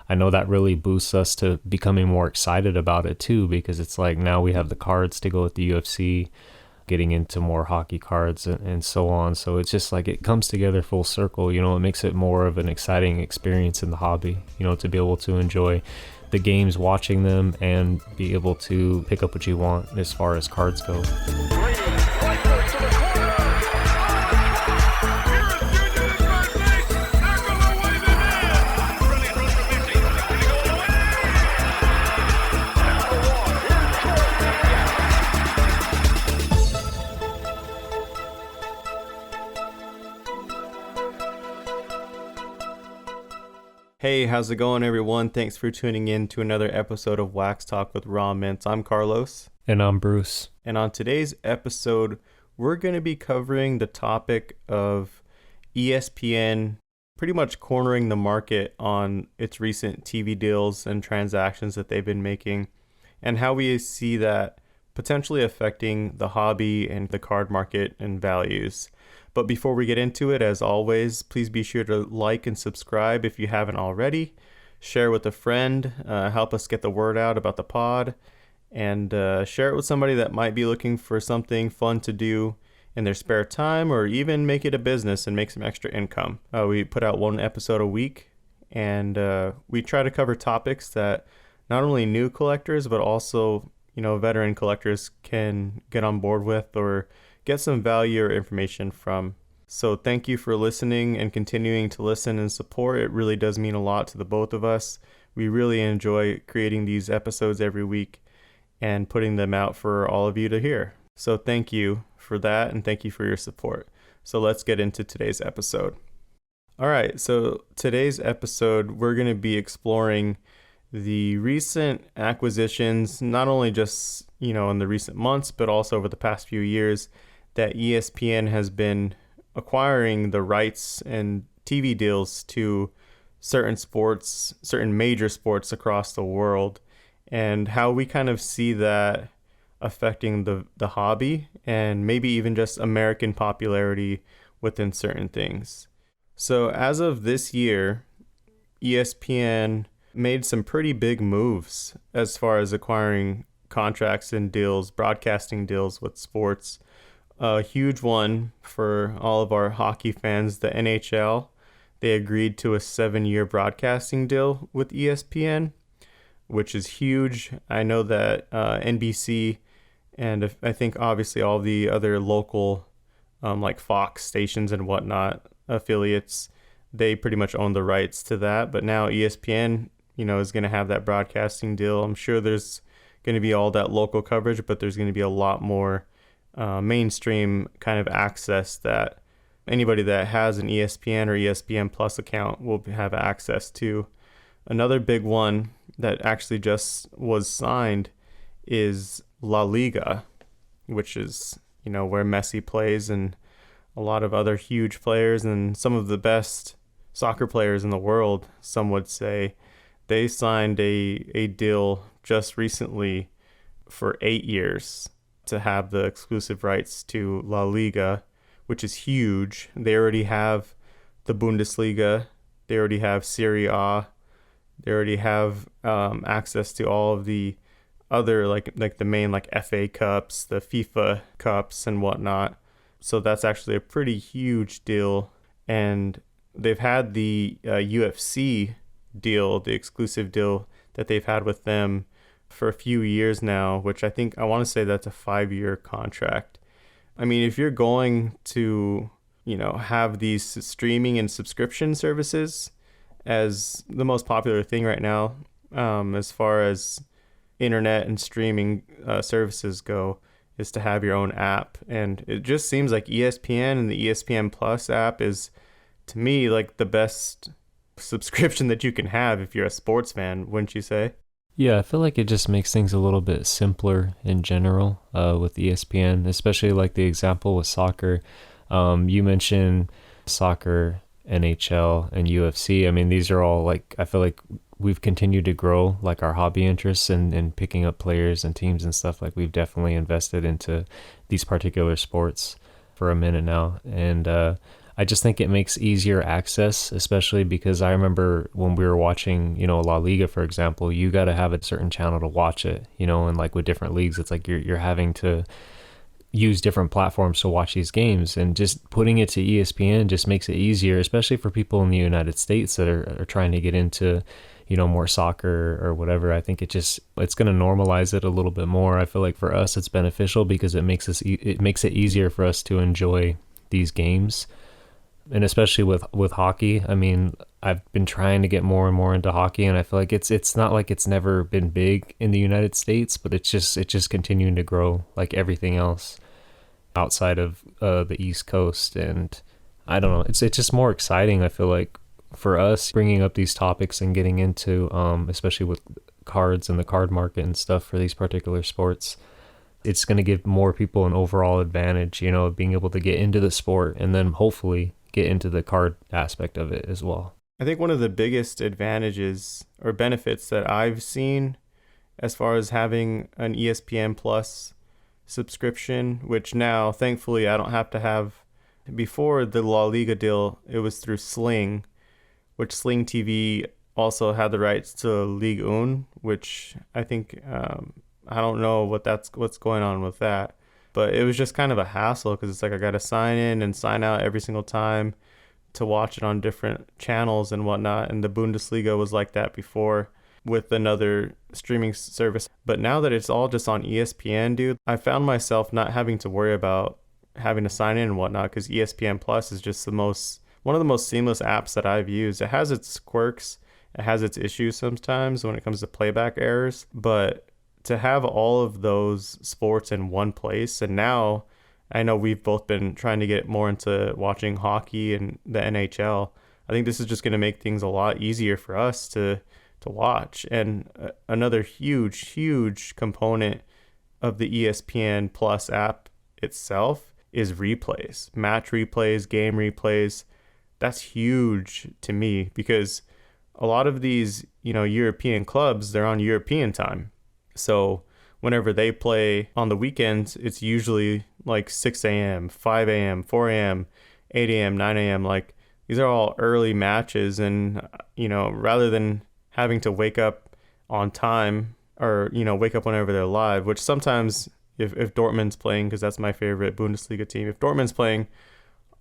I know that really boosts us to becoming more excited about it too, because it's like now we have the cards to go with the UFC, getting into more hockey cards and so on. So it's just like it comes together full circle. It makes it more of an exciting experience in the hobby, to be able to enjoy the games, watching them, and be able to pick up what you want as far as cards go. Hey, how's it going, everyone? Thanks for tuning in to another episode of Wax Talk with Raw Mints. I'm Carlos. And I'm Bruce. And on today's episode, we're going to be covering the topic of ESPN pretty much cornering the market on its recent TV deals and transactions that they've been making, and how we see that potentially affecting the hobby and the card market and values. But before we get into it, as always, please be sure to like and subscribe if you haven't already. Share with a friend, help us get the word out about the pod, and share it with somebody that might be looking for something fun to do in their spare time, or even make it a business and make some extra income. We put out one episode a week, and we try to cover topics that not only new collectors, but also veteran collectors can get on board with or get some value or information from. So thank you for listening and continuing to listen and support. It really does mean a lot to the both of us. We really enjoy creating these episodes every week and putting them out for all of you to hear. So thank you for that, and thank you for your support. So let's get into today's episode. All right, so today's episode, we're going to be exploring the recent acquisitions, not only just, in the recent months, but also over the past few years, that ESPN has been acquiring the rights and TV deals to certain sports, certain major sports across the world, and how we kind of see that affecting the hobby and maybe even just American popularity within certain things. So as of this year, ESPN made some pretty big moves as far as acquiring contracts and deals, broadcasting deals with sports. A huge one for all of our hockey fans, the NHL. They agreed to a 7-year broadcasting deal with ESPN, which is huge. I know that NBC and I think obviously all the other local like Fox stations and whatnot, affiliates, they pretty much own the rights to that. But now ESPN, is going to have that broadcasting deal. I'm sure there's going to be all that local coverage, but there's going to be a lot more mainstream kind of access that anybody that has an ESPN or ESPN Plus account will have access to. Another big one that actually just was signed is La Liga, which is, where Messi plays and a lot of other huge players and some of the best soccer players in the world, some would say. They signed a deal just recently for 8 years to have the exclusive rights to La Liga, which is huge. They already have the Bundesliga. They already have Serie A. They already have access to all of the other like the main FA Cups, the FIFA Cups and whatnot. So that's actually a pretty huge deal. And they've had the UFC deal, the exclusive deal that they've had with them for a few years now, which I want to say that's a 5-year contract. I mean, if you're going to, have these streaming and subscription services as the most popular thing right now, as far as internet and streaming services go, is to have your own app. And it just seems like ESPN and the ESPN Plus app is, to me, like the best subscription that you can have if you're a sports fan, wouldn't you say? Yeah, I feel like it just makes things a little bit simpler in general with ESPN, especially like the example with soccer. You mentioned soccer, NHL, and UFC. I mean, these are all I feel like we've continued to grow our hobby interests and picking up players and teams and stuff. We've definitely invested into these particular sports for a minute now. And I just think it makes easier access, especially because I remember when we were watching, La Liga, for example, you got to have a certain channel to watch it, and like with different leagues, it's like you're having to use different platforms to watch these games, and just putting it to ESPN just makes it easier, especially for people in the United States that are trying to get into more soccer or whatever. I think it's going to normalize it a little bit more. I feel like for us it's beneficial because it makes it easier for us to enjoy these games. And especially with hockey, I mean, I've been trying to get more and more into hockey, and I feel like it's not like it's never been big in the United States, but it's just continuing to grow like everything else outside of the East Coast. And I don't know, it's just more exciting, I feel like, for us bringing up these topics and getting into especially with cards and the card market and stuff for these particular sports. It's going to give more people an overall advantage, of being able to get into the sport and then hopefully get into the card aspect of it as well. I think one of the biggest advantages or benefits that I've seen as far as having an ESPN Plus subscription, which now thankfully I don't have to have. Before the La Liga deal, it was through Sling, which Sling TV also had the rights to Ligue 1, which I think I don't know what's going on with that. But it was just kind of a hassle because it's like I got to sign in and sign out every single time to watch it on different channels and whatnot. And the Bundesliga was like that before with another streaming service. But now that it's all just on ESPN, dude, I found myself not having to worry about having to sign in and whatnot because ESPN Plus is just one of the most seamless apps that I've used. It has its quirks, it has its issues sometimes when it comes to playback errors, but to have all of those sports in one place. And now I know we've both been trying to get more into watching hockey and the NHL. I think this is just going to make things a lot easier for us to watch. And another huge component of the ESPN Plus app itself is replays, match replays, game replays. That's huge to me because a lot of these, European clubs, they're on European time. So whenever they play on the weekends, it's usually like 6 a.m., 5 a.m., 4 a.m., 8 a.m., 9 a.m. Like these are all early matches. And, rather than having to wake up on time or, wake up whenever they're live, which sometimes if Dortmund's playing, because that's my favorite Bundesliga team, if Dortmund's playing,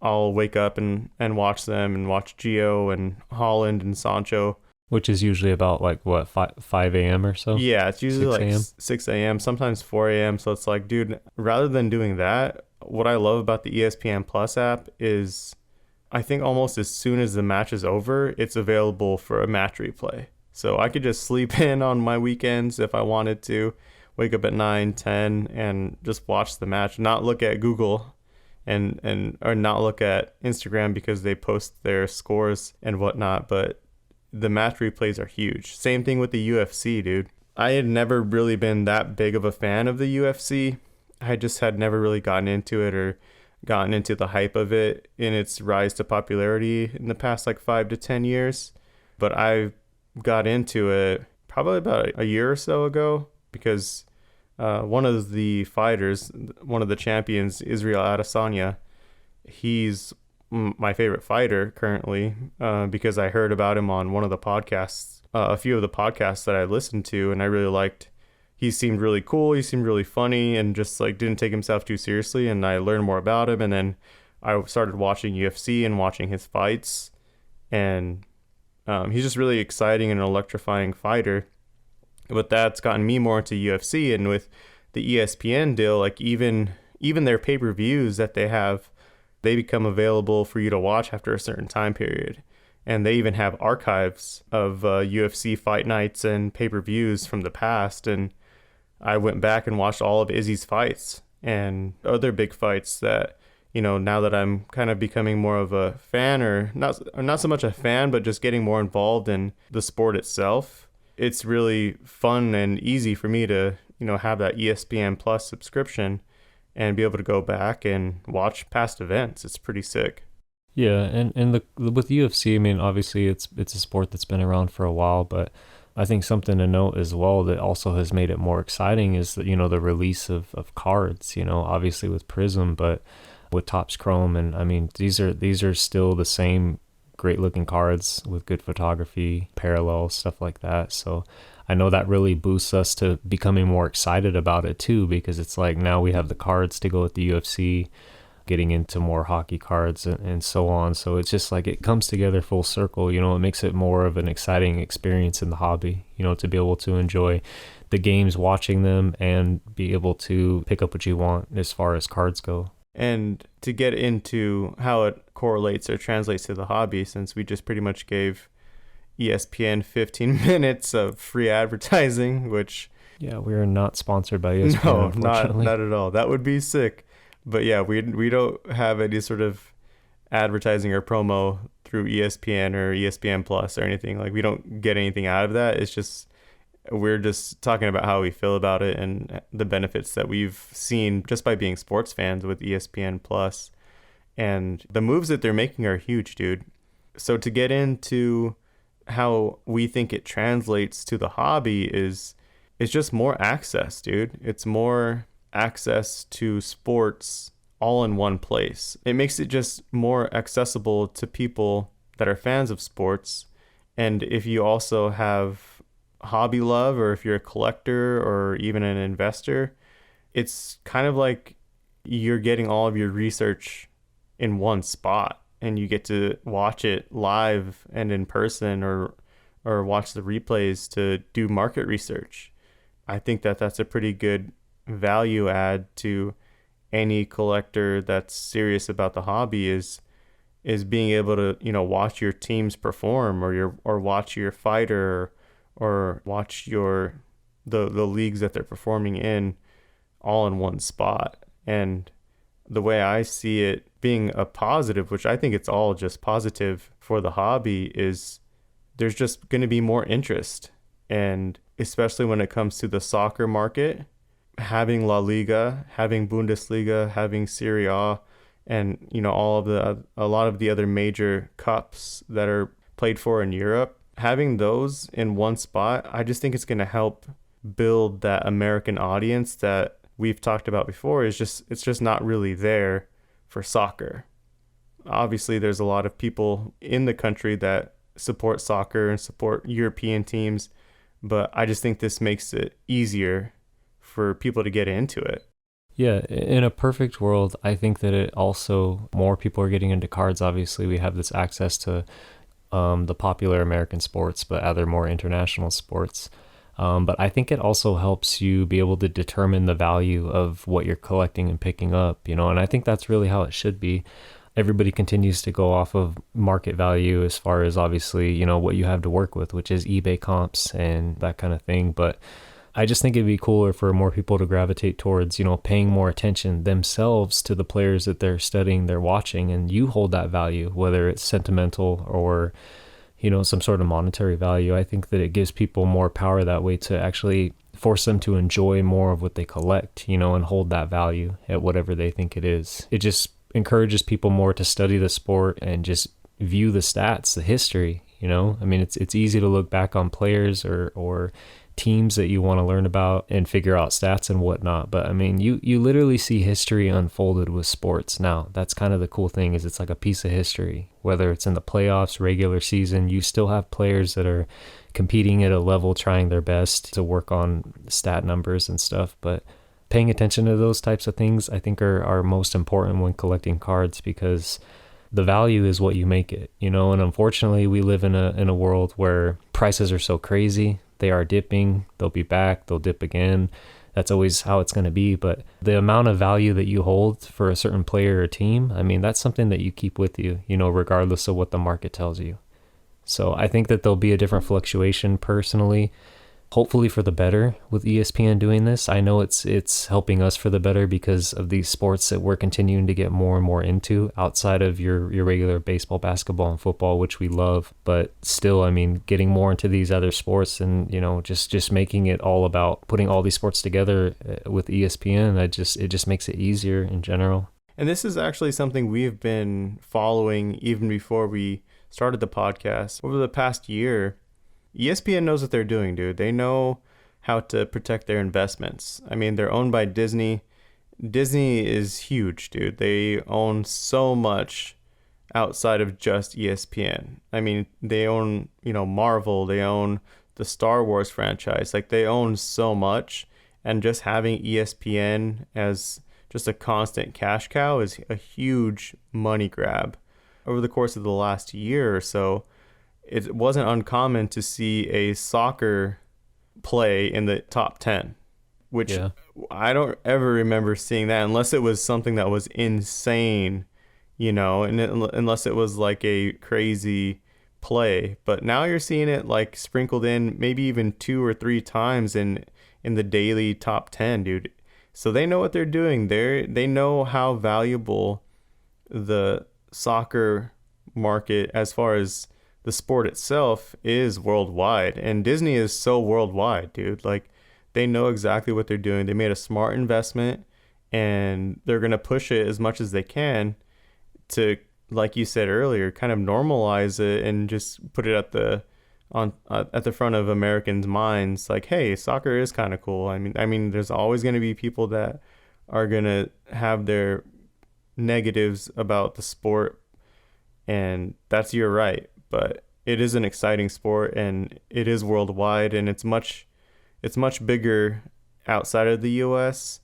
I'll wake up and watch them and watch Gio and Holland and Sancho. Which is usually about like what, 5 a.m. or so? Yeah, it's usually like 6 a.m., sometimes 4 a.m. So it's like, dude, rather than doing that, what I love about the ESPN Plus app is I think almost as soon as the match is over, it's available for a match replay. So I could just sleep in on my weekends if I wanted to, wake up at 9, 10, and just watch the match, not look at Google and or not look at Instagram because they post their scores and whatnot. But the match replays are huge. Same thing with the UFC, dude. I had never really been that big of a fan of the UFC. I just had never really gotten into it or gotten into the hype of it in its rise to popularity in the past like 5 to 10 years. But I got into it probably about a year or so ago because one of the fighters, one of the champions, Israel Adasanya, he's my favorite fighter currently because I heard about him on one of the podcasts, a few of the podcasts that I listened to, and I really liked. He seemed really cool. He seemed really funny and just like didn't take himself too seriously. And I learned more about him. And then I started watching UFC and watching his fights. And he's just really exciting and electrifying fighter. But that's gotten me more into UFC. And with the ESPN deal, like even their pay-per-views that they have, they become available for you to watch after a certain time period. And they even have archives of UFC fight nights and pay-per-views from the past. And I went back and watched all of Izzy's fights and other big fights that, now that I'm kind of becoming more of a fan or not so much a fan, but just getting more involved in the sport itself. It's really fun and easy for me to, have that ESPN Plus subscription and be able to go back and watch past events. It's pretty sick. Yeah, and with UFC, I mean, obviously it's a sport that's been around for a while, but I think something to note as well that also has made it more exciting is that, the release of cards, obviously with Prism, but with Topps Chrome. And I mean, these are still the same great looking cards with good photography, parallels, stuff like that. So I know that really boosts us to becoming more excited about it too, because it's like now we have the cards to go with the UFC, getting into more hockey cards and so on. So it's just like it comes together full circle. It makes it more of an exciting experience in the hobby, to be able to enjoy the games, watching them, and be able to pick up what you want as far as cards go. And to get into how it correlates or translates to the hobby, since we just pretty much gave ESPN 15 minutes of free advertising, which... Yeah, we are not sponsored by ESPN, no, unfortunately. not at all. That would be sick. But yeah, we don't have any sort of advertising or promo through ESPN or ESPN Plus or anything. Like, we don't get anything out of that. It's just, we're just talking about how we feel about it and the benefits that we've seen just by being sports fans with ESPN Plus. And the moves that they're making are huge, dude. So to get into how we think it translates to the hobby is it's just more access, dude. It's more access to sports all in one place. It makes it just more accessible to people that are fans of sports. And if you also have hobby love, or if you're a collector or even an investor, it's kind of like you're getting all of your research in one spot, and you get to watch it live and in person, or watch the replays to do market research. I think that that's a pretty good value add to any collector that's serious about the hobby, is being able to, watch your teams perform, or watch your fighter, or watch the leagues that they're performing in, all in one spot. And the way I see it being a positive, which I think it's all just positive for the hobby, is there's just going to be more interest. And especially when it comes to the soccer market, having La Liga, having Bundesliga, having Serie A, and a lot of the other major cups that are played for in Europe, having those in one spot, I just think it's going to help build that American audience that we've talked about before. It's just not really there for soccer. Obviously, there's a lot of people in the country that support soccer and support European teams, but I just think this makes it easier for people to get into it. Yeah, in a perfect world, I think that it also, more people are getting into cards. Obviously, we have this access to the popular American sports, but other more international sports. But I think it also helps you be able to determine the value of what you're collecting and picking up, and I think that's really how it should be. Everybody continues to go off of market value as far as, obviously, what you have to work with, which is eBay comps and that kind of thing. But I just think it'd be cooler for more people to gravitate towards, paying more attention themselves to the players that they're studying, they're watching, and you hold that value, whether it's sentimental or, some sort of monetary value. I think that it gives people more power that way to actually force them to enjoy more of what they collect, and hold that value at whatever they think it is. It just encourages people more to study the sport and just view the stats, the history, I mean, it's easy to look back on players or teams that you want to learn about and figure out stats and whatnot. But I mean, you literally see history unfolded with sports now. That's kind of the cool thing, is it's like a piece of history. Whether it's in the playoffs, regular season, you still have players that are competing at a level, trying their best to work on stat numbers and stuff. But paying attention to those types of things, I think, are most important when collecting cards, because the value is what you make it, and unfortunately we live in a world where prices are so crazy. They are dipping, they'll be back, they'll dip again. That's always how it's going to be. But the amount of value that you hold for a certain player or team, I mean, that's something that you keep with you, regardless of what the market tells you. So I think that there'll be a different fluctuation personally, hopefully for the better with ESPN doing this. I know it's helping us for the better because of these sports that we're continuing to get more and more into outside of your regular baseball, basketball, and football, which we love. But still, I mean, getting more into these other sports and, just making it all about putting all these sports together with ESPN, it just makes it easier in general. And this is actually something we've been following even before we started the podcast. Over the past year, ESPN knows what they're doing, dude. They know how to protect their investments. I mean, they're owned by Disney, Disney is huge, dude. They own so much outside of just ESPN. I mean, they own, Marvel, they own the Star Wars franchise. Like they own so much, and just having ESPN as just a constant cash cow is a huge money grab. Over the course of the last year or so, it wasn't uncommon to see a soccer play in the top 10, which Yeah. I don't ever remember seeing that unless it was something that was insane, and unless it was like a crazy play. But now you're seeing it like sprinkled in maybe even 2 or 3 times in the daily top 10, dude. So they know what they're doing. They know how valuable the soccer market, as far as the sport itself, is worldwide. And Disney is so worldwide, dude. Like they know exactly what they're doing. They made a smart investment, and they're going to push it as much as they can to, like you said earlier, kind of normalize it and just put it at the front of Americans' minds. Like, hey, soccer is kind of cool. I mean, there's always going to be people that are going to have their negatives about the sport, and that's your right. But it is an exciting sport, and it is worldwide, and it's much bigger outside of the US,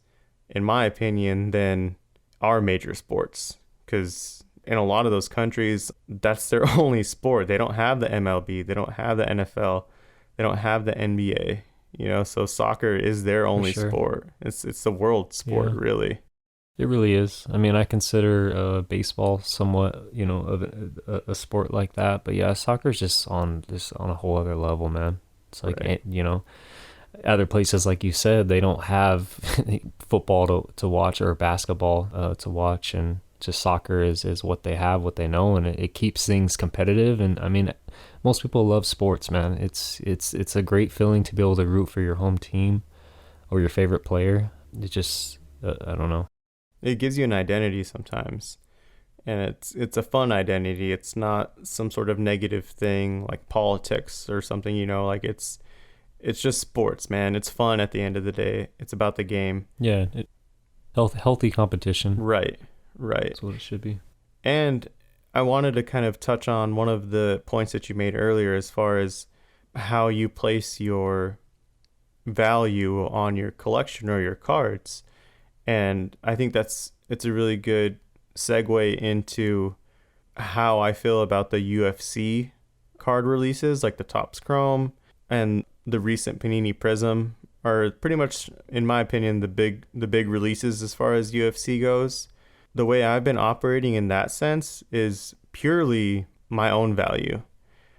in my opinion, than our major sports. Because in a lot of those countries, that's their only sport. They don't have the MLB, they don't have the NFL, they don't have the NBA. So soccer is their For only sure. sport. It's the world sport, Yeah. really. It really is. I mean, I consider baseball somewhat, of a sport like that. But yeah, soccer's just on a whole other level, man. It's like, Right. other places, like you said, they don't have football to watch or basketball to watch, and just soccer is what they have, what they know, and it keeps things competitive. And I mean, most people love sports, man. It's a great feeling to be able to root for your home team or your favorite player. It just, I don't know. It gives you an identity sometimes, and it's a fun identity. It's not some sort of negative thing like politics or something, like it's just sports, man. It's fun at the end of the day. It's about the game. Yeah, healthy competition. Right. Right. That's what it should be. And I wanted to kind of touch on one of the points that you made earlier, as far as how you place your value on your collection or your cards. And I think it's a really good segue into how I feel about the UFC card releases, like the Topps Chrome and the recent Panini Prism are pretty much, in my opinion, the big releases as far as UFC goes. The way I've been operating in that sense is purely my own value.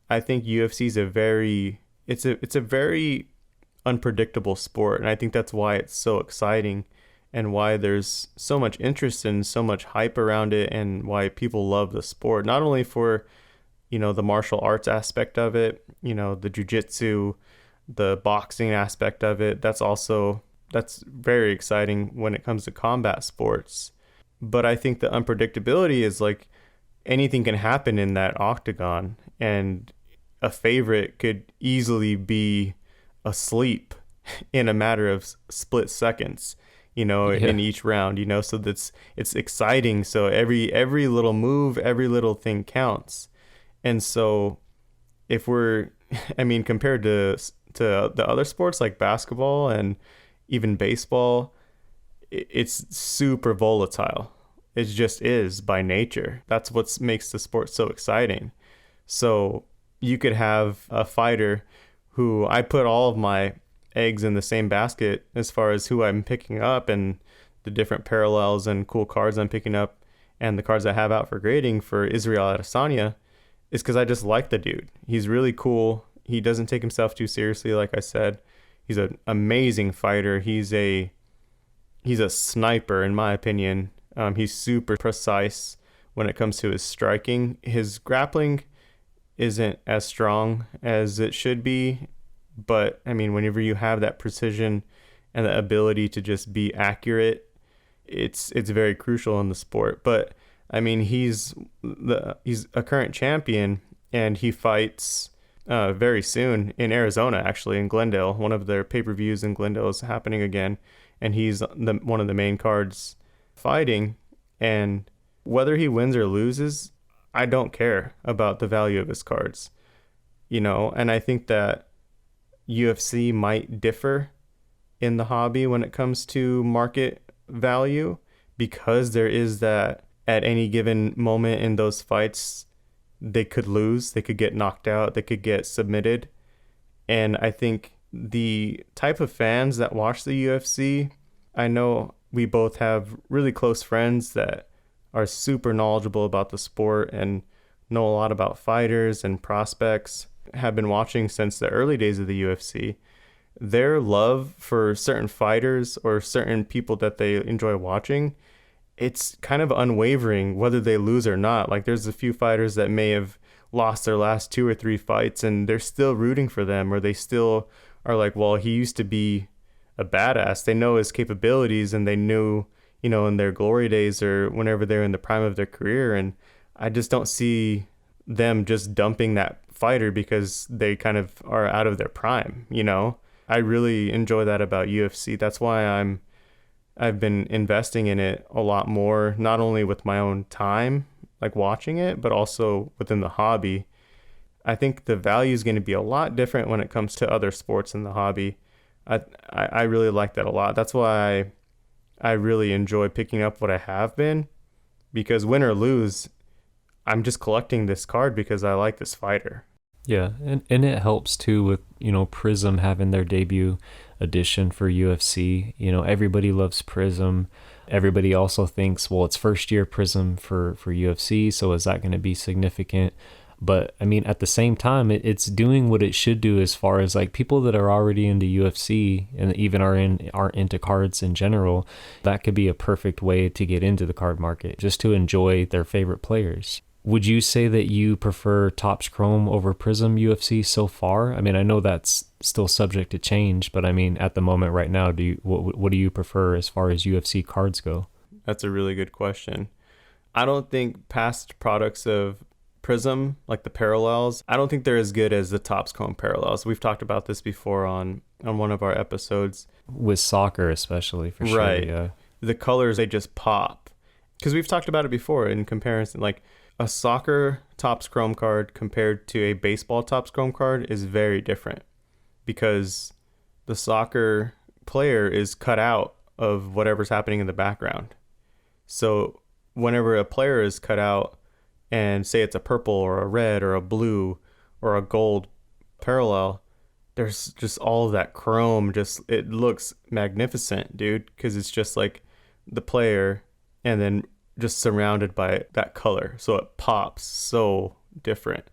I think UFC is a very unpredictable sport, and I think that's why it's so exciting, and why there's so much interest and so much hype around it, and why people love the sport. Not only for, the martial arts aspect of it, the jujitsu, the boxing aspect of it. That's very exciting when it comes to combat sports. But I think the unpredictability is like anything can happen in that octagon, and a favorite could easily be asleep in a matter of split seconds, Yeah. in each round, so it's exciting. So every little move, every little thing counts. And so if we're, I mean, compared to the other sports like basketball and even baseball, it's super volatile. It just is by nature. That's what makes the sport so exciting. So you could have a fighter who, I put all of my eggs in the same basket as far as who I'm picking up, and the different parallels and cool cards I'm picking up, and the cards I have out for grading for Israel Adesanya, is because I just like the dude. He's really cool. He doesn't take himself too seriously, like I said. He's an amazing fighter. He's a sniper, in my opinion. He's super precise when it comes to his striking. His grappling isn't as strong as it should be, but I mean, whenever you have that precision and the ability to just be accurate, it's very crucial in the sport. But I mean, he's a current champion, and he fights very soon in Arizona, actually, in Glendale. One of their pay-per-views in Glendale is happening again, and he's one of the main cards fighting. And whether he wins or loses, I don't care about the value of his cards, and I think that UFC might differ in the hobby when it comes to market value, because there is that at any given moment in those fights, they could lose, they could get knocked out, they could get submitted. And I think the type of fans that watch the UFC, I know we both have really close friends that are super knowledgeable about the sport and know a lot about fighters and prospects, have been watching since the early days of the UFC. Their love for certain fighters or certain people that they enjoy watching, it's kind of unwavering whether they lose or not. Like, there's a few fighters that may have lost their last 2 or 3 fights and they're still rooting for them, or they still are like, well, he used to be a badass. They know his capabilities, and they knew, in their glory days or whenever they're in the prime of their career. And I just don't see them just dumping that fighter because they kind of are out of their prime. I really enjoy that about UFC. That's why I've been investing in it a lot more, not only with my own time, like watching it, but also within the hobby. I think the value is going to be a lot different when it comes to other sports in the hobby. I really like that a lot. That's why I really enjoy picking up what I have been, because win or lose, I'm just collecting this card because I like this fighter. Yeah, and it helps too with, Prism having their debut edition for UFC. Everybody loves Prism. Everybody also thinks, well, it's first year Prism for UFC, so is that going to be significant? But I mean, at the same time, it's doing what it should do as far as like people that are already into UFC and even aren't into cards in general. That could be a perfect way to get into the card market, just to enjoy their favorite players. Would you say that you prefer Topps Chrome over Prism UFC so far? I mean, I know that's still subject to change, but I mean, at the moment right now, what do you prefer as far as UFC cards go? That's a really good question. I don't think past products of Prism, like the parallels, I don't think they're as good as the Topps Chrome parallels. We've talked about this before on one of our episodes. With soccer especially, for sure. Right. Yeah. The colors, they just pop. Because we've talked about it before in comparison, like a soccer Topps Chrome card compared to a baseball Topps Chrome card is very different, because the soccer player is cut out of whatever's happening in the background. So whenever a player is cut out, and say it's a purple or a red or a blue or a gold parallel, there's just all of that chrome. Just, it looks magnificent, dude, because it's just like the player and then just surrounded by that color. So it pops so different.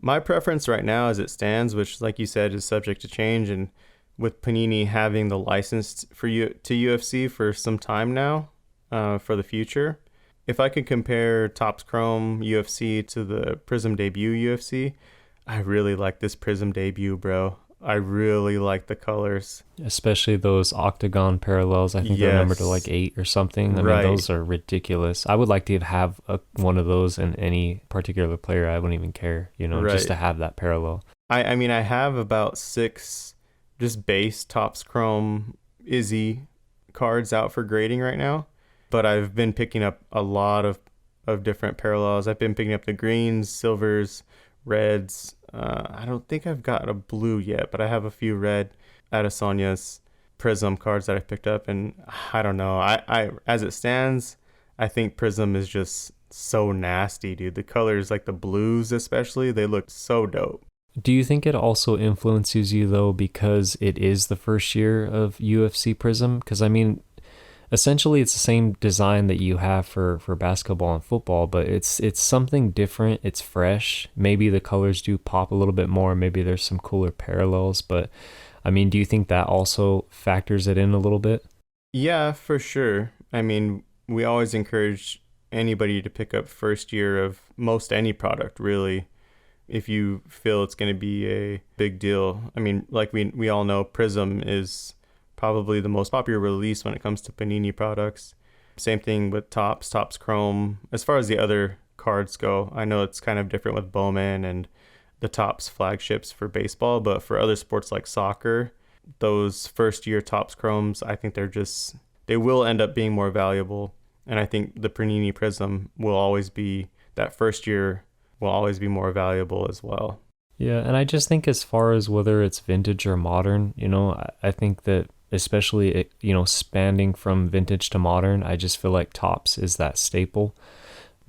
My preference right now as it stands, which like you said is subject to change, and with Panini having the license for to UFC for some time now, for the future, if I could compare Topps Chrome UFC to the Prism debut UFC, I really like this Prism debut, bro. I really like the colors. Especially those octagon parallels. I think they're numbered to like 8 or something. I mean, those are ridiculous. I would like to have one of those in any particular player. I wouldn't even care, just to have that parallel. I mean, I have about 6 just base Topps Chrome Izzy cards out for grading right now. But I've been picking up a lot of different parallels. I've been picking up the greens, silvers, reds. I don't think I've got a blue yet, but I have a few red Adasanya's Prism cards that I picked up. And I don't know. I as it stands, I think Prism is just so nasty, dude. The colors, like the blues especially, they look so dope. Do you think it also influences you, though, because it is the first year of UFC Prism? Because, I mean, essentially it's the same design that you have for basketball and football, but it's something different. It's fresh. Maybe the colors do pop a little bit more. Maybe there's some cooler parallels, but I mean, do you think that also factors it in a little bit? Yeah, for sure. I mean, we always encourage anybody to pick up first year of most any product, really, if you feel it's going to be a big deal. I mean, like we all know, Prism is probably the most popular release when it comes to Panini products. Same thing with Topps Chrome. As far as the other cards go, I know it's kind of different with Bowman and the Topps flagships for baseball, but for other sports like soccer, those first year Topps Chromes, I think they will end up being more valuable. And I think the Panini Prism will always be, that first year will always be more valuable as well. Yeah, and I just think as far as whether it's vintage or modern, I think that especially, spanning from vintage to modern, I just feel like Topps is that staple.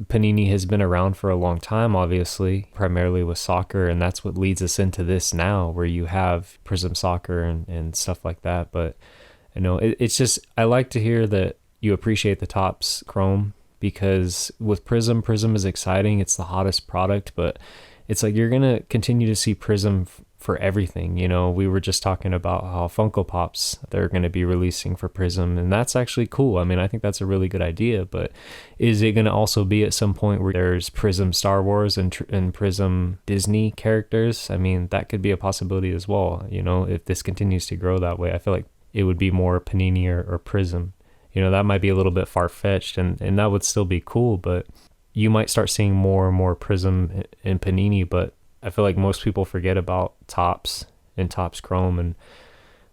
Panini has been around for a long time, obviously, primarily with soccer, and that's what leads us into this now, where you have Prism Soccer and stuff like that. But it's just, I like to hear that you appreciate the Topps Chrome, because with Prism is exciting. It's the hottest product, but it's like you're gonna continue to see Prism for everything. We were just talking about how Funko Pops, they're going to be releasing for Prism, and that's actually cool. I mean, I think that's a really good idea, but is it going to also be at some point where there's Prism Star Wars and Prism Disney characters? I mean, that could be a possibility as well. If this continues to grow that way, I feel like it would be more Panini or Prism. That might be a little bit far-fetched, and that would still be cool, but you might start seeing more and more Prism and Panini, but I feel like most people forget about Topps and Topps Chrome, and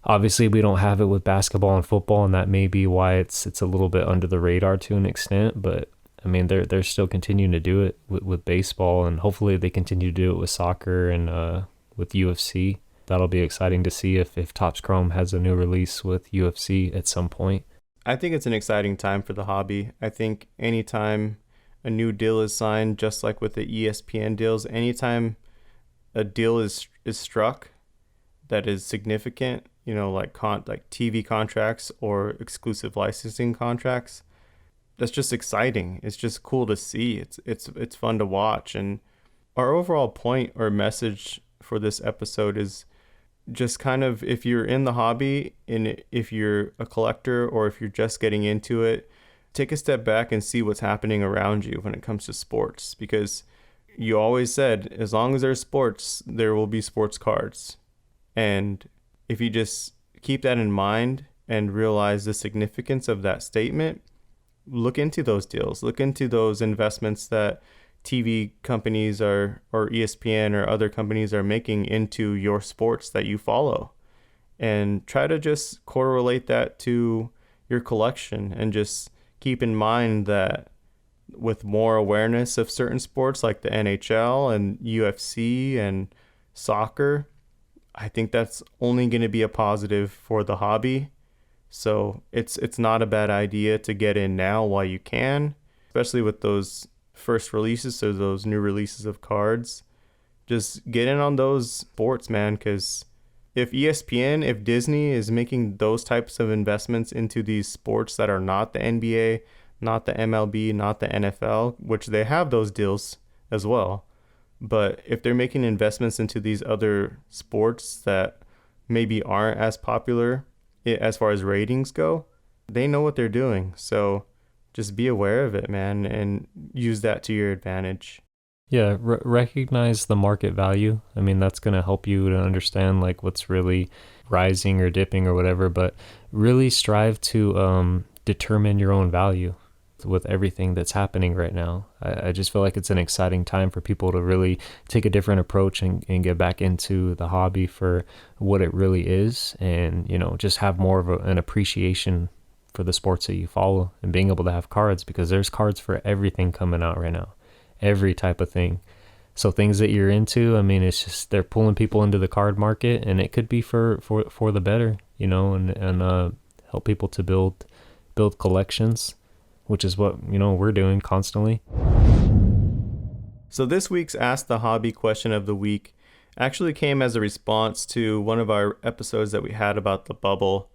obviously we don't have it with basketball and football, and that may be why it's a little bit under the radar to an extent. But I mean, they're still continuing to do it with baseball, and hopefully they continue to do it with soccer and with UFC. That'll be exciting to see if Topps Chrome has a new release with UFC at some point. I think it's an exciting time for the hobby. I think anytime a new deal is signed, just like with the ESPN deals, anytime a deal is struck that is significant, like TV contracts or exclusive licensing contracts, that's just exciting. It's just cool to see. It's fun to watch. And our overall point or message for this episode is just kind of, if you're in the hobby and if you're a collector or if you're just getting into it, take a step back and see what's happening around you when it comes to sports, because you always said, as long as there's sports, there will be sports cards. And if you just keep that in mind and realize the significance of that statement, look into those deals, look into those investments that TV companies or ESPN or other companies are making into your sports that you follow, and try to just correlate that to your collection, and just keep in mind that with more awareness of certain sports like the NHL and UFC and soccer, I think that's only going to be a positive for the hobby. So it's not a bad idea to get in now while you can, especially with those first releases or those new releases of cards. Just get in on those sports, man, because if ESPN, if Disney is making those types of investments into these sports that are not the NBA, not the MLB, not the NFL, which they have those deals as well, but if they're making investments into these other sports that maybe aren't as popular as far as ratings go, they know what they're doing. So just be aware of it, man, and use that to your advantage. Yeah, recognize the market value. I mean, that's going to help you to understand like what's really rising or dipping or whatever, but really strive to determine your own value with everything that's happening right now. I just feel like it's an exciting time for people to really take a different approach and get back into the hobby for what it really is, and just have more of an appreciation for the sports that you follow, and being able to have cards, because there's cards for everything coming out right now, every type of thing. So things that you're into, I mean, it's just they're pulling people into the card market, and it could be for the better, and help people to build collections, which is what we're doing constantly. So this week's Ask the Hobby question of the week actually came as a response to one of our episodes that we had about the bubble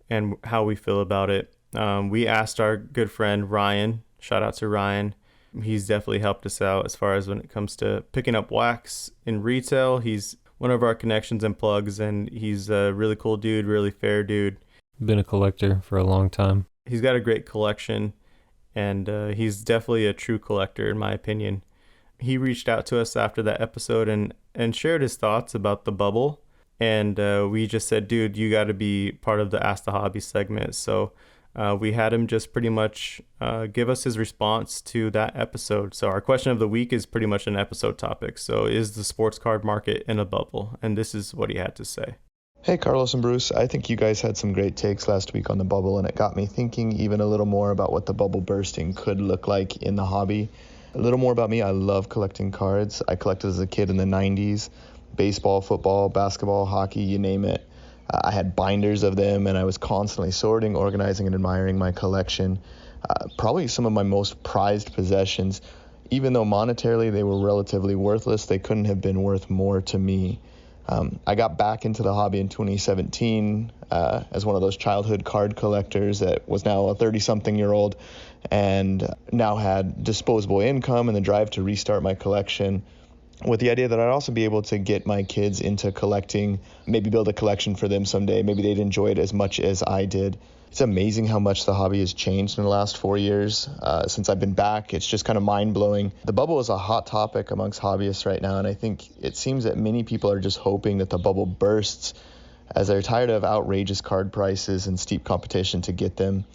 and how we feel about it. We asked our good friend Ryan, shout out to Ryan. He's definitely helped us out as far as when it comes to picking up wax in retail. He's one of our connections and plugs, and he's a really cool dude, really fair dude. Been a collector for a long time. He's got a great collection, and he's definitely a true collector in my opinion. He reached out to us after that episode and shared his thoughts about the bubble, and we just said, dude, you got to be part of the Ask the Hobby segment. So We had him just pretty much give us his response to that episode. So our question of the week is pretty much an episode topic. So is the sports card market in a bubble? And this is what he had to say. Hey, Carlos and Bruce. I think you guys had some great takes last week on the bubble, and it got me thinking even a little more about what the bubble bursting could look like in the hobby. A little more about me. I love collecting cards. I collected as a kid in the 90s. Baseball, football, basketball, hockey, you name it. I had binders of them, and I was constantly sorting, organizing, and admiring my collection. Probably some of my most prized possessions. Even though monetarily they were relatively worthless, they couldn't have been worth more to me. I got back into the hobby in 2017 as one of those childhood card collectors that was now a 30-something-year-old and now had disposable income and the drive to restart my collection, with the idea that I'd also be able to get my kids into collecting, maybe build a collection for them someday. Maybe they'd enjoy it as much as I did. It's amazing how much the hobby has changed in the last 4 years since I've been back. It's just kind of mind-blowing. The bubble is a hot topic amongst hobbyists right now, and I think it seems that many people are just hoping that the bubble bursts as they're tired of outrageous card prices and steep competition to get them.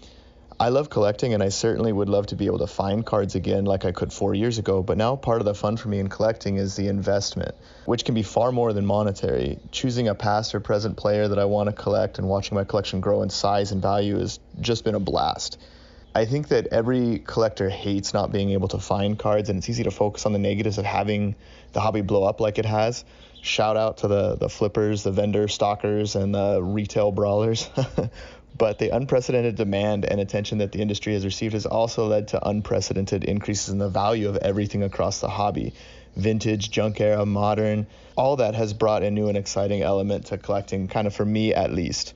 I love collecting, and I certainly would love to be able to find cards again like I could 4 years ago, but now part of the fun for me in collecting is the investment, which can be far more than monetary. Choosing a past or present player that I want to collect and watching my collection grow in size and value has just been a blast. I think that every collector hates not being able to find cards, and it's easy to focus on the negatives of having the hobby blow up like it has. Shout out to the flippers, the vendor stalkers, and the retail brawlers. But the unprecedented demand and attention that the industry has received has also led to unprecedented increases in the value of everything across the hobby. Vintage, junk era, modern, all that has brought a new and exciting element to collecting, kind of for me at least.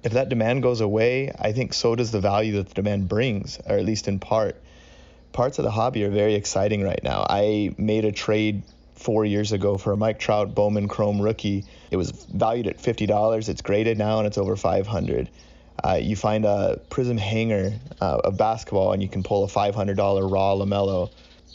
If that demand goes away, I think so does the value that the demand brings, or at least in part. Parts of the hobby are very exciting right now. I made a trade 4 years ago for a Mike Trout Bowman Chrome rookie. It was valued at $50. It's graded now and it's over $500. You find a Prism hanger of basketball and you can pull a $500 raw LaMelo.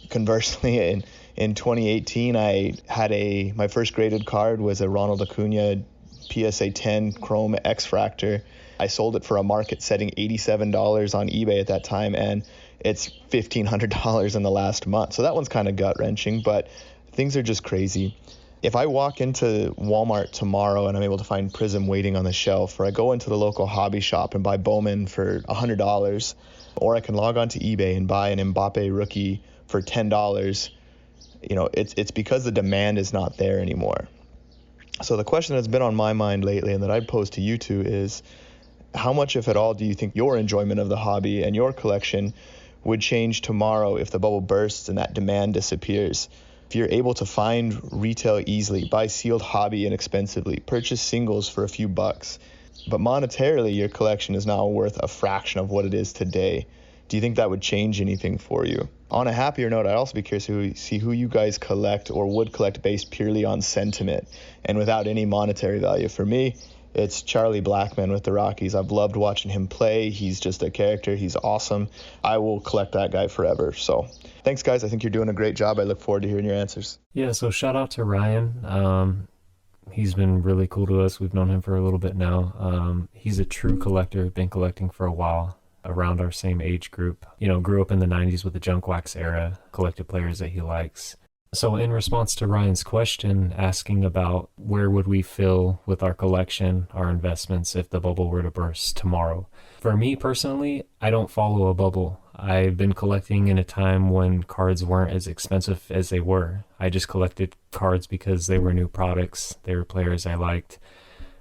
Conversely, in 2018, I had my first graded card was a Ronald Acuna PSA 10 Chrome X-Fractor. I sold it for a market-setting $87 on eBay at that time, and it's $1,500 in the last month. So that one's kind of gut-wrenching, but things are just crazy. If I walk into Walmart tomorrow and I'm able to find Prism waiting on the shelf, or I go into the local hobby shop and buy Bowman for $100, or I can log on to eBay and buy an Mbappe rookie for $10, it's because the demand is not there anymore. So the question that's been on my mind lately and that I'd pose to you two is, how much, if at all, do you think your enjoyment of the hobby and your collection would change tomorrow if the bubble bursts and that demand disappears? If you're able to find retail easily, buy sealed hobby inexpensively, purchase singles for a few bucks, but monetarily your collection is now worth a fraction of what it is today, do you think that would change anything for you? On a happier note, I'd also be curious to see who you guys collect or would collect based purely on sentiment and without any monetary value. For me, it's Charlie Blackmon with the Rockies. I've loved watching him play. He's just a character. He's awesome. I will collect that guy forever. So thanks, guys. I think you're doing a great job. I look forward to hearing your answers. Yeah, so shout out to Ryan. He's been really cool to us. We've known him for a little bit now. He's a true collector, been collecting for a while, around our same age group. Grew up in the 90s with the junk wax era, collected players that he likes. So in response to Ryan's question, asking about where would we fill with our collection, our investments, if the bubble were to burst tomorrow. For me personally, I don't follow a bubble. I've been collecting in a time when cards weren't as expensive as they were. I just collected cards because they were new products. They were players I liked.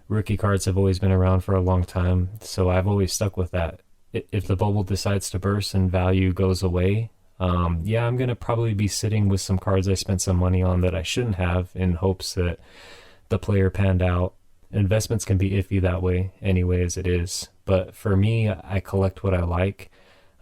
Rookie cards have always been around for a long time, so I've always stuck with that. If the bubble decides to burst and value goes away, I'm going to probably be sitting with some cards I spent some money on that I shouldn't have in hopes that the player panned out. Investments can be iffy that way anyway as it is. But for me, I collect what I like.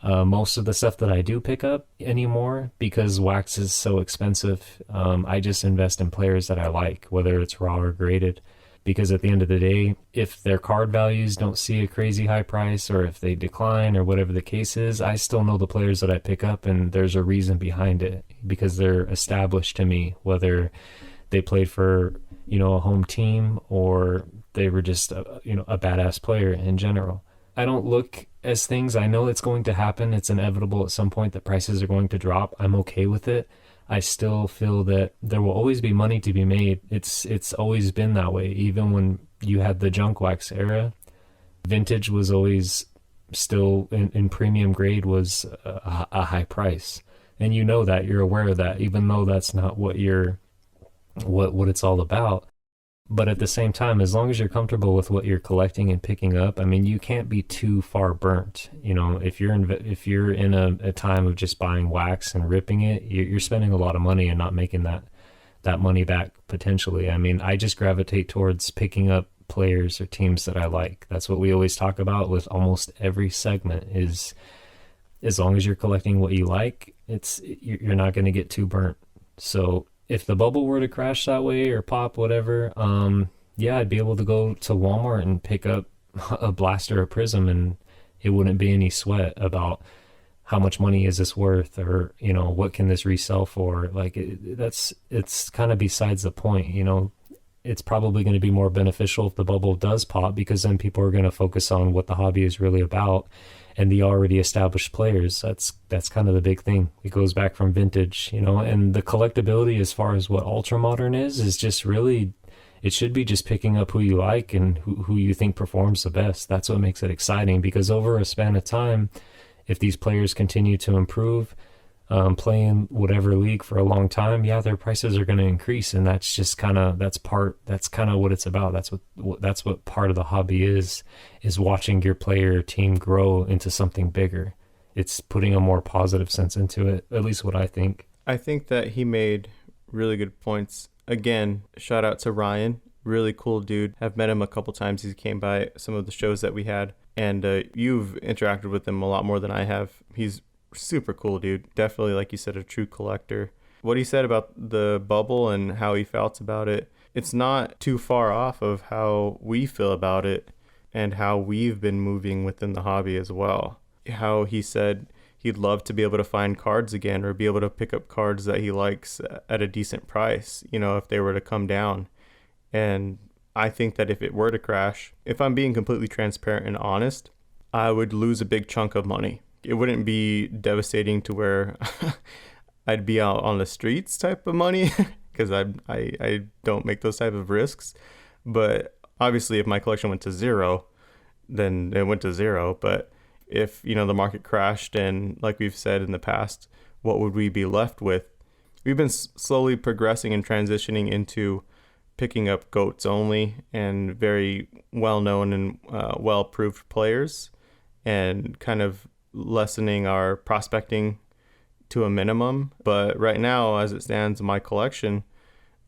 Most of the stuff that I do pick up anymore, because wax is so expensive, I just invest in players that I like, whether it's raw or graded. Because at the end of the day, if their card values don't see a crazy high price, or if they decline, or whatever the case is, I still know the players that I pick up, and there's a reason behind it, because they're established to me, whether they played for, a home team, or they were just, a badass player in general. I don't look as things. I know it's going to happen. It's inevitable at some point that prices are going to drop. I'm okay with it. I still feel that there will always be money to be made. It's always been that way. Even when you had the junk wax era, vintage was always still in premium grade was a high price. And you know that, you're aware of that, even though that's not what it's all about. But at the same time, as long as you're comfortable with what you're collecting and picking up, I mean, you can't be too far burnt. You know, if you're in a time of just buying wax and ripping it, you're spending a lot of money and not making that money back potentially. I mean, I just gravitate towards picking up players or teams that I like. That's what we always talk about with almost every segment is as long as you're collecting what you like, you're not going to get too burnt. So if the bubble were to crash that way or pop, whatever, yeah, I'd be able to go to Walmart and pick up a blaster or prism, and it wouldn't be any sweat about how much money is this worth, or what can this resell for. Like it's kind of besides the point. It's probably going to be more beneficial if the bubble does pop, because then people are going to focus on what the hobby is really about and the already established players. That's kind of the big thing. It goes back from vintage, and the collectability as far as what ultra modern is just really, it should be just picking up who you like and who you think performs the best. That's what makes it exciting, because over a span of time, if these players continue to improve, play in whatever league for a long time, yeah, their prices are going to increase, and that's kind of what it's about. That's what part of the hobby is watching your player or team grow into something bigger. It's putting a more positive sense into it, at least what I think. I think that he made really good points. Again, shout out to Ryan, really cool dude. I've met him a couple times. He came by some of the shows that we had, and you've interacted with him a lot more than I have. He's super cool dude, definitely, like you said, a true collector. What he said about the bubble and how he felt about it, it's not too far off of how we feel about it and how we've been moving within the hobby as well. How he said he'd love to be able to find cards again, or be able to pick up cards that he likes at a decent price, if they were to come down. And I think that if it were to crash, if I'm being completely transparent and honest, I would lose a big chunk of money. It wouldn't be devastating to where I'd be out on the streets type of money, because I don't make those type of risks. But obviously, if my collection went to zero, then it went to zero. But if the market crashed, and like we've said in the past, what would we be left with? We've been slowly progressing and transitioning into picking up GOATs only, and very well-known and well-proved players, and kind of lessening our prospecting to a minimum. But right now, as it stands in my collection,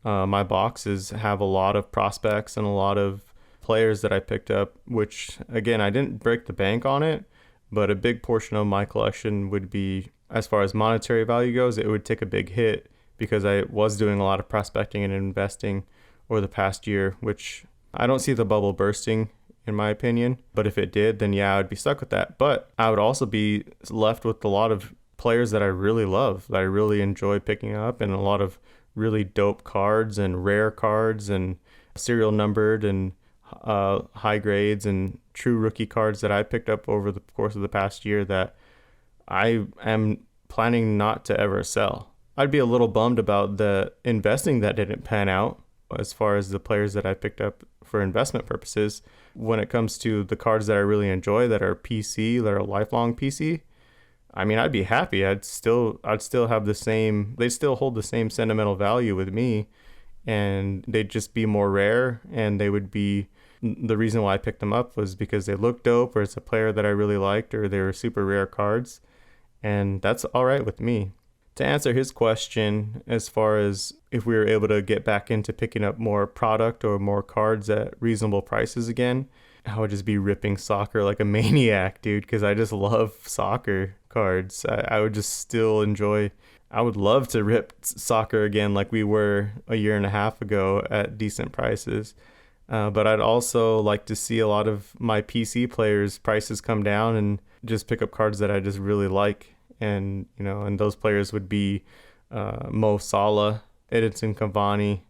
my boxes have a lot of prospects and a lot of players that I picked up, which again, I didn't break the bank on it, but a big portion of my collection would be, as far as monetary value goes, it would take a big hit, because I was doing a lot of prospecting and investing over the past year, which I don't see the bubble bursting, in my opinion. But if it did, then yeah, I would be stuck with that. But I would also be left with a lot of players that I really love, that I really enjoy picking up, and a lot of really dope cards and rare cards and serial numbered and high grades and true rookie cards that I picked up over the course of the past year that I am planning not to ever sell. I'd be a little bummed about the investing that didn't pan out as far as the players that I picked up for investment purposes. When it comes to the cards that I really enjoy, that are PC, that are lifelong PC, I mean, I'd be happy. I'd still have the same, they'd still hold the same sentimental value with me, and they'd just be more rare, and they would be, the reason why I picked them up was because they looked dope, or it's a player that I really liked, or they were super rare cards, and that's all right with me. To answer his question, as far as if we were able to get back into picking up more product or more cards at reasonable prices again, I would just be ripping soccer like a maniac, dude, because I just love soccer cards. I would just still enjoy, I would love to rip soccer again like we were a year and a half ago at decent prices. But I'd also like to see a lot of my PC players' prices come down and just pick up cards that I just really like. And, and those players would be Mo Salah, Edinson Cavani,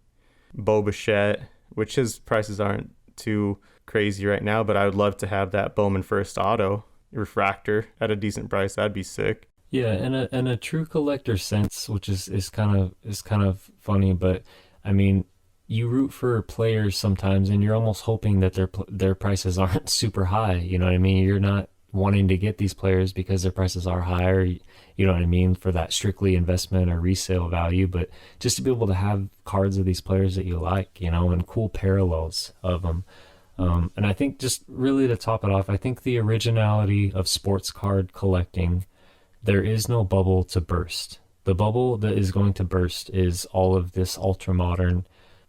Bo Bichette, which his prices aren't too crazy right now, but I would love to have that Bowman First Auto refractor at a decent price. That'd be sick. Yeah, in a true collector sense, which is kind of funny, but I mean, you root for players sometimes, and you're almost hoping that their prices aren't super high. You know what I mean? You're not wanting to get these players because their prices are higher. You know what I mean? For that strictly investment or resale value, but just to be able to have cards of these players that you like, you know, and cool parallels of them. And I think just really to top it off, I think the originality of sports card collecting, there is no bubble to burst. The bubble that is going to burst is all of this ultra modern,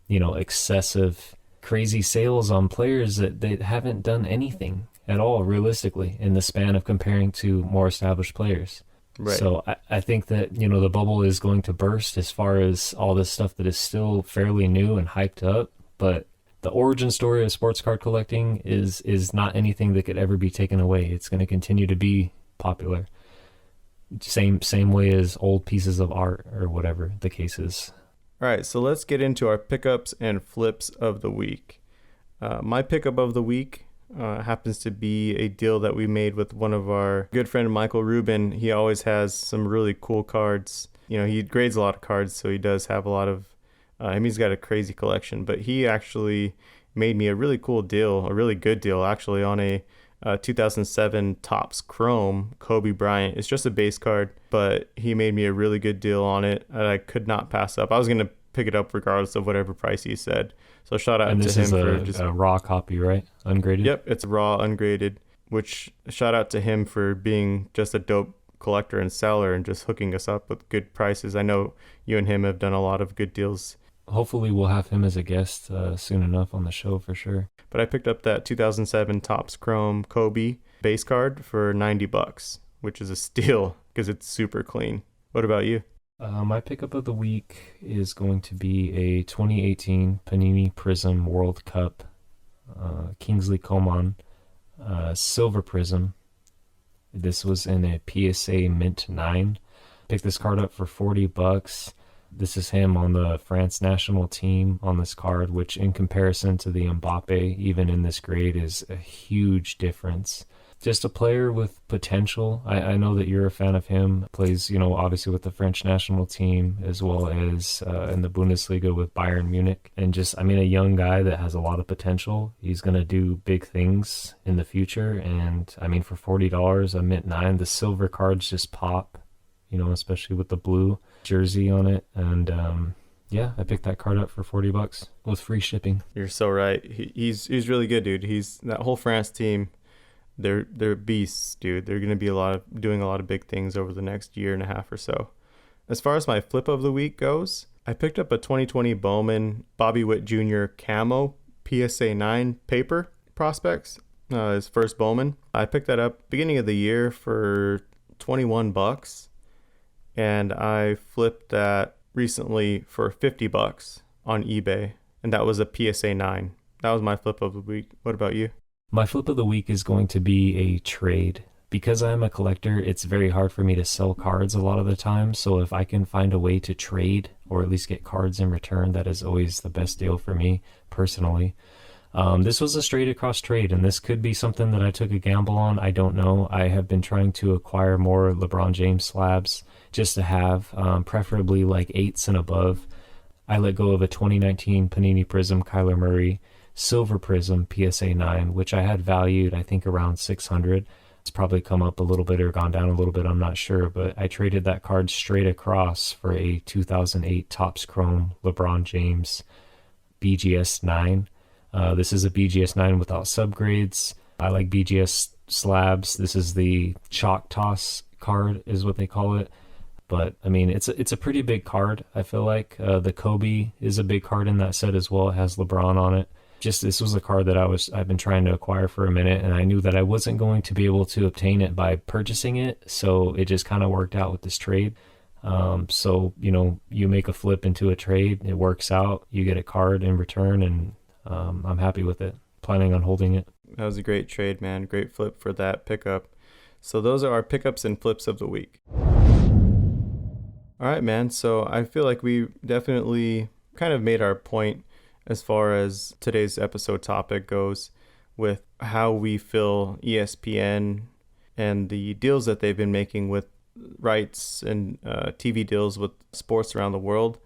you know, excessive, crazy sales on players that they haven't done anything at all realistically in the span of comparing to more established players. Right. So I think that, you know, the bubble is going to burst as far as all this stuff that is still fairly new and hyped up, but the origin story of sports card collecting is not anything that could ever be taken away. It's going to continue to be popular. Same way as old pieces of art or whatever the case is. All right, so let's get into our pickups and flips of the week. My pickup of the week happens to be a deal that we made with one of our good friend Michael Rubin. He always has some really cool cards. You know, he grades a lot of cards, so he does have a lot of he's got a crazy collection, but he actually made me a really cool deal, a really good deal actually, on a 2007 Topps Chrome Kobe Bryant. It's just a base card, but he made me a really good deal on it that I could not pass up. I was going to pick it up regardless of whatever price he said. So shout out to him. And this is for just a raw copy, right? Ungraded? Yep, it's raw, ungraded, which shout out to him for being just a dope collector and seller and just hooking us up with good prices. I know you and him have done a lot of good deals. Hopefully we'll have him as a guest soon enough on the show for sure. But I picked up that 2007 Topps Chrome Kobe base card for $90, which is a steal because it's super clean. What about you? My pickup of the week is going to be a 2018 Panini Prism World Cup Kingsley Coman Silver Prism. This was in a PSA Mint 9. Picked this card up for $40. This is him on the France national team on this card, which in comparison to the Mbappe, even in this grade, is a huge difference. Just a player with potential. I know that you're a fan of him. Plays, you know, obviously with the French national team as well as in the Bundesliga with Bayern Munich. And just, I mean, a young guy that has a lot of potential. He's going to do big things in the future. And, I mean, for $40, a Mint 9, the silver cards just pop, you know, especially with the blue jersey on it. And yeah, I picked that card up for $40 with free shipping. You're so right. He's really good, dude. He's that whole France team. They're beasts, dude. They're gonna be doing a lot of big things over the next year and a half or so. As far as my flip of the week goes, I picked up a 2020 Bowman Bobby Witt Jr. Camo PSA 9 paper prospects. His first Bowman. I picked that up beginning of the year for $21. And I flipped that recently for $50 on eBay, and that was a PSA 9. That was my flip of the week. What about you? My flip of the week is going to be a trade. Because I'm a collector, it's very hard for me to sell cards a lot of the time, so if I can find a way to trade, or at least get cards in return, that is always the best deal for me, personally. This was a straight across trade, and this could be something that I took a gamble on. I don't know. I have been trying to acquire more LeBron James slabs just to have, preferably like 8s and above. I let go of a 2019 Panini Prism Kyler Murray Silver Prism PSA 9, which I had valued, I think, around $600. It's probably come up a little bit or gone down a little bit, I'm not sure, but I traded that card straight across for a 2008 Topps Chrome LeBron James BGS 9. This is a BGS 9 without subgrades. I like BGS slabs. This is the chalk toss card is what they call it. But, I mean, it's a pretty big card, I feel like. The Kobe is a big card in that set as well. It has LeBron on it. Just this was a card that I've been trying to acquire for a minute, and I knew that I wasn't going to be able to obtain it by purchasing it, so it just kind of worked out with this trade. So, you know, you make a flip into a trade, it works out, you get a card in return, and I'm happy with it. Planning on holding it. That was a great trade, man. Great flip for that pickup. So those are our pickups and flips of the week. All right, man. So I feel like we definitely kind of made our point as far as today's episode topic goes. with how we feel ESPN and the deals that they've been making with rights and TV deals with sports around the world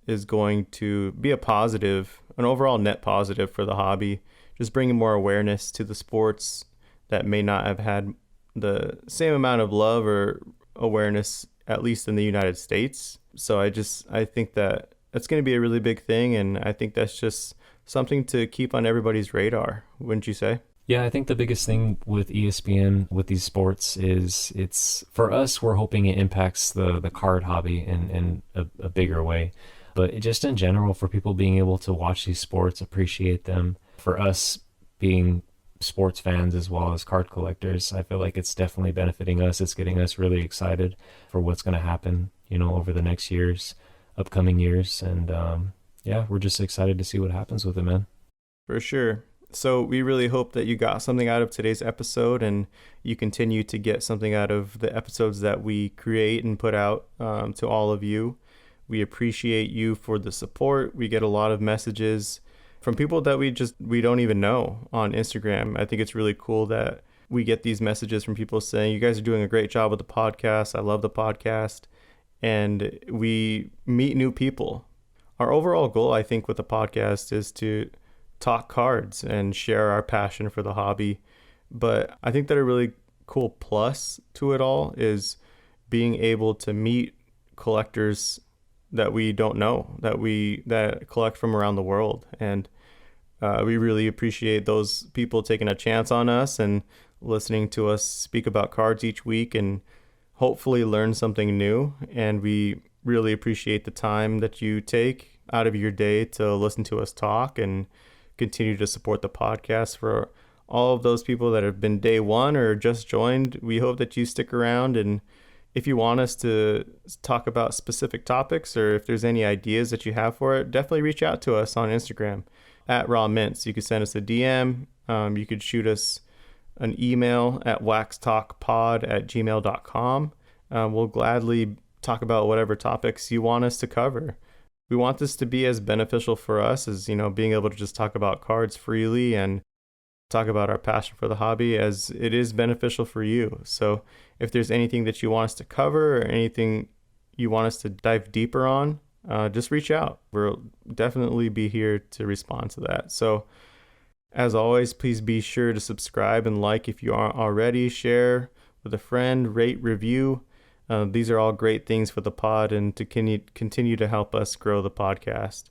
is going to be a positive, an overall net positive for the hobby, just bringing more awareness to the sports that may not have had the same amount of love or awareness, at least in the United States. So I think that it's going to be a really big thing, and I think that's just something to keep on everybody's radar, wouldn't you say? Yeah, I think the biggest thing with ESPN, with these sports, is it's, for us, we're hoping it impacts the card hobby in a bigger way. But just in general, for people being able to watch these sports, appreciate them, for us being sports fans as well as card collectors, I feel like it's definitely benefiting us. It's getting us really excited for what's going to happen, over the next years, upcoming years. And yeah, we're just excited to see what happens with it, man. For sure. So we really hope that you got something out of today's episode, and you continue to get something out of the episodes that we create and put out to all of you. We appreciate you for the support. We get a lot of messages from people that we don't even know on Instagram. I think it's really cool that we get these messages from people saying, you guys are doing a great job with the podcast. I love the podcast. And we meet new people. Our overall goal, I think, with the podcast is to talk cards and share our passion for the hobby. But I think that a really cool plus to it all is being able to meet collectors that we don't know, that collect from around the world. And we really appreciate those people taking a chance on us and listening to us speak about cards each week and hopefully learn something new. And we really appreciate the time that you take out of your day to listen to us talk and continue to support the podcast. For all of those people that have been day one or just joined, we hope that you stick around. And if you want us to talk about specific topics, or if there's any ideas that you have for it, definitely reach out to us on Instagram at Raw Mints. You could send us a DM. You could shoot us an email at waxtalkpod@gmail.com. We'll gladly talk about whatever topics you want us to cover. We want this to be as beneficial for us as, being able to just talk about cards freely and talk about our passion for the hobby, as it is beneficial for you. So if there's anything that you want us to cover or anything you want us to dive deeper on, just reach out. We'll definitely be here to respond to that. So as always, please be sure to subscribe and like if you aren't already, share with a friend, rate, review. These are all great things for the pod and to continue to help us grow the podcast.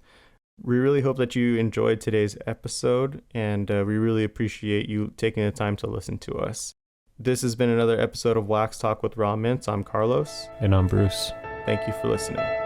We really hope that you enjoyed today's episode, and we really appreciate you taking the time to listen to us. This has been another episode of Wax Talk with Raw Mints. I'm Carlos. And I'm Bruce. Thank you for listening.